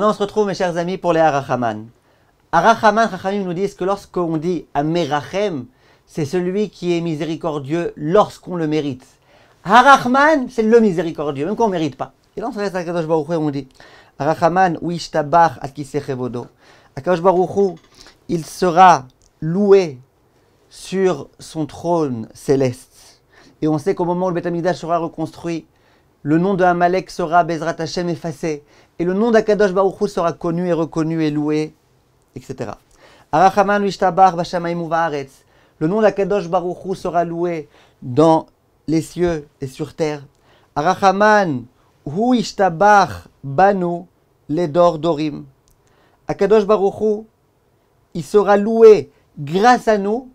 Maintenant, on se retrouve, mes chers amis, pour les Harachaman. Harachaman, Chachamim nous disent que lorsqu'on dit Amerachem, c'est celui qui est miséricordieux lorsqu'on le mérite. Harachman, c'est le miséricordieux, même qu'on ne mérite pas. Et là, on s'arrête à Kadosh Baruch Hu et on dit Harachaman, ou ishtabach at kisechevodo. Kadosh Baruch Hu, il sera loué sur son trône céleste. Et on sait qu'au moment où le Beth Amikdash sera reconstruit, le nom de Amalek sera Bezrat Hashem effacé. Et le nom d'Akadosh Baruch Hu sera connu et reconnu et loué, etc. Harachaman ou ishtabach bashamayim uvaaretz. Le nom d'Akadosh Baruch Hu sera loué dans les cieux et sur terre. Harachaman hu ishtabach banu ledor dorim. Akadosh Baruch Hu, il sera loué grâce à nous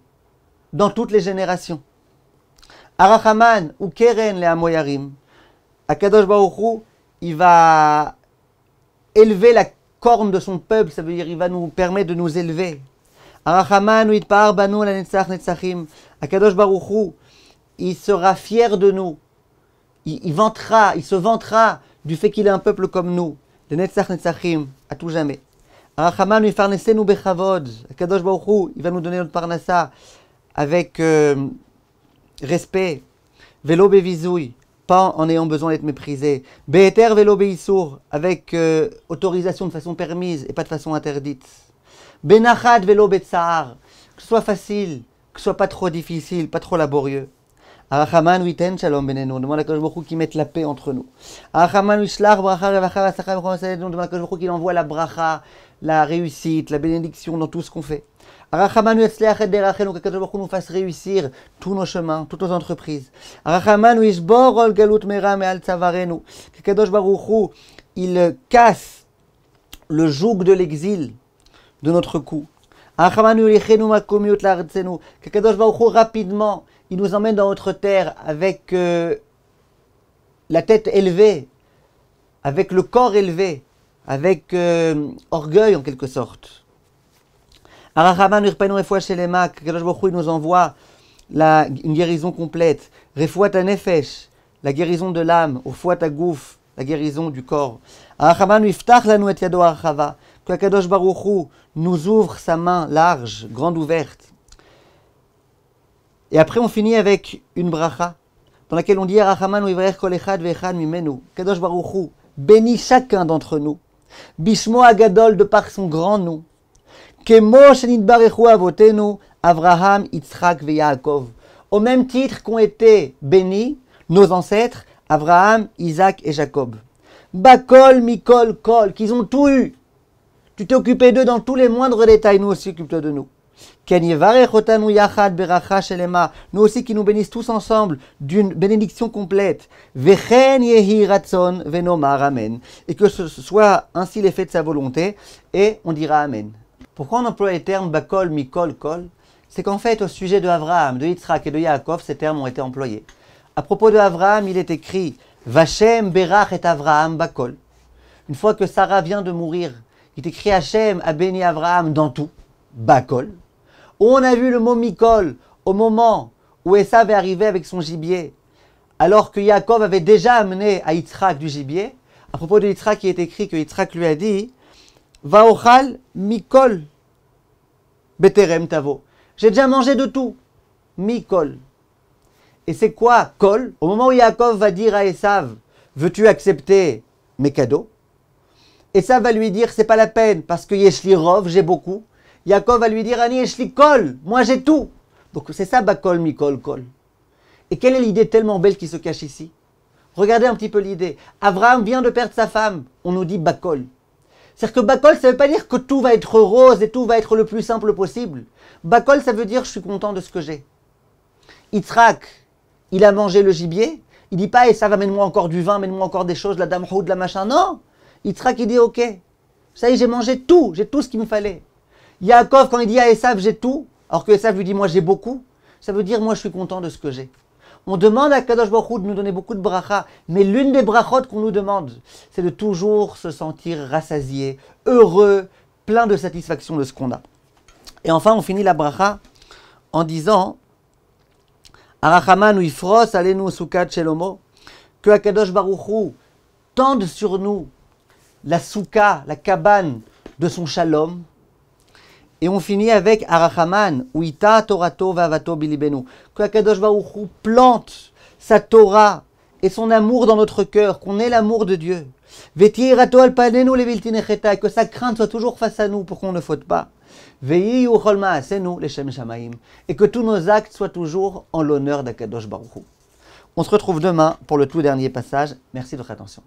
dans toutes les générations. Harachaman ou keren le amoyarim. Akadosh Baruch Hu, il va élever la corne de son peuple, ça veut dire il va nous permettre de nous élever. Harachaman ou itpar banu la netzach netzachim. Akadosh Baruch Hu, il sera fier de nous. Il se vantera du fait qu'il est un peuple comme nous. Le netzach netzachim, à tout jamais. Harachaman ou ifarnesenu bechavod. Akadosh Baruch Hu, il va nous donner notre parnassa avec respect. Velo bevizoui, pas en ayant besoin d'être méprisé. Be'eter velo be'issour, avec autorisation de façon permise et pas de façon interdite. Benachat velo be'tsahar, que ce soit facile, que ce soit pas trop difficile, pas trop laborieux. Harachaman witen shalom benenu, on demande à Kadosh Baruch Hu qu'il mette la paix entre nous. Harachaman wishlach bracha revacha vasachar v'chom hasadeh, on demande à Kadosh Baruch Hu qu'il envoie la bracha, la réussite, la bénédiction dans tout ce qu'on fait. Harachaman yetzleach et derachenu, que Kadosh Baruch Hu nous fasse réussir tous nos chemins, toutes nos entreprises. Harachaman wishbor ol galut mera me'al tzavarenu, que Kadosh Baruch Hu, il casse le joug de l'exil de notre cou. Harachaman yulichenu makomiut la'artzenu, que Kadosh Baruch Hu rapidement il nous emmène dans notre terre avec la tête élevée, avec le corps élevé, avec orgueil en quelque sorte. Harachaman irpenu refoua shelema, que Kadosh Baruch Hu nous envoie une guérison complète. Refoua nefesh, la guérison de l'âme. Refoua gouf, la guérison du corps. Harachaman iftach lanu et yado harchava, que Kadosh Baruch Hu nous ouvre sa main large, grande ouverte. Et après, on finit avec une bracha, dans laquelle on dit Harachaman u'ivrer kol echad ve'echad mimenu. Kadosh Baruch Hu bénit chacun d'entre nous. Bishmo agadol, de par son grand nom. Kemo shenitbarechu avotenu, Avraham, Yitzhak ve Yaakov. Au même titre qu'ont été bénis nos ancêtres, Abraham, Isaac et Jacob. Bakol, Mikol, Kol, qu'ils ont tout eu. Tu t'es occupé d'eux dans tous les moindres détails, nous aussi occupe-toi de nous. Nous aussi qui nous bénissent tous ensemble d'une bénédiction complète. Et que ce soit ainsi l'effet de sa volonté, et on dira Amen. Pourquoi on emploie les termes Bakol, Mikol, Kol? C'est qu'en fait, au sujet de Avraham, de Yitzhak et de Yaakov, ces termes ont été employés. À propos de Avraham, il est écrit Vachem berach et Avraham Bakol. Une fois que Sarah vient de mourir, il est écrit Hachem a béni Avraham dans tout, Bakol. On a vu le mot Mikol au moment où Esav est arrivé avec son gibier, alors que Yaakov avait déjà amené à Yitzhak du gibier. À propos de Yitzhak, il est écrit que Yitzhak lui a dit Vaochal Mikol Beterem Tavo. J'ai déjà mangé de tout. Mikol. Et c'est quoi Kol? Au moment où Yaakov va dire à Esav veux-tu accepter mes cadeaux? Esav va lui dire c'est pas la peine parce que Yeshli Rov, j'ai beaucoup. Yaakov va lui dire Ani Yeshli Kol, moi j'ai tout. Donc c'est ça Bakol, Mikol, Kol. Et quelle est l'idée tellement belle qui se cache ici? Regardez un petit peu l'idée. Abraham vient de perdre sa femme, on nous dit Bakol. C'est-à-dire que Bakol, ça ne veut pas dire que tout va être rose et tout va être le plus simple possible. Bakol, ça veut dire je suis content de ce que j'ai. Yitzhak, il a mangé le gibier. Il dit pas, et ça va, amène-moi encore du vin, amène-moi encore des choses, la dame de la machin. Non. Yitzhak, il dit ok. Ça y est, j'ai mangé tout, j'ai tout ce qu'il me fallait. Yaakov, quand il dit à Esav j'ai tout, alors que Esav lui dit moi j'ai beaucoup, ça veut dire moi je suis content de ce que j'ai. On demande à Kadosh Baruch Hu de nous donner beaucoup de bracha, mais l'une des brachot qu'on nous demande, c'est de toujours se sentir rassasié, heureux, plein de satisfaction de ce qu'on a. Et enfin, on finit la bracha en disant Arachaman ou Ifros, alenu sukat shelomo, que Kadosh Baruch Hu tende sur nous la souka, la cabane de son shalom. Et on finit avec Arachaman, Uita Torato Vavato Bilibenu. Que Akadosh Baruch Hu plante sa Torah et son amour dans notre cœur, qu'on ait l'amour de Dieu. Vetirato Alpanenu Levilti Necheta, que sa crainte soit toujours face à nous pour qu'on ne faute pas. Veiyu Chol Maasenu Leshem Shamaim, et que tous nos actes soient toujours en l'honneur d'Akadosh Baruch Hu. On se retrouve demain pour le tout dernier passage. Merci de votre attention.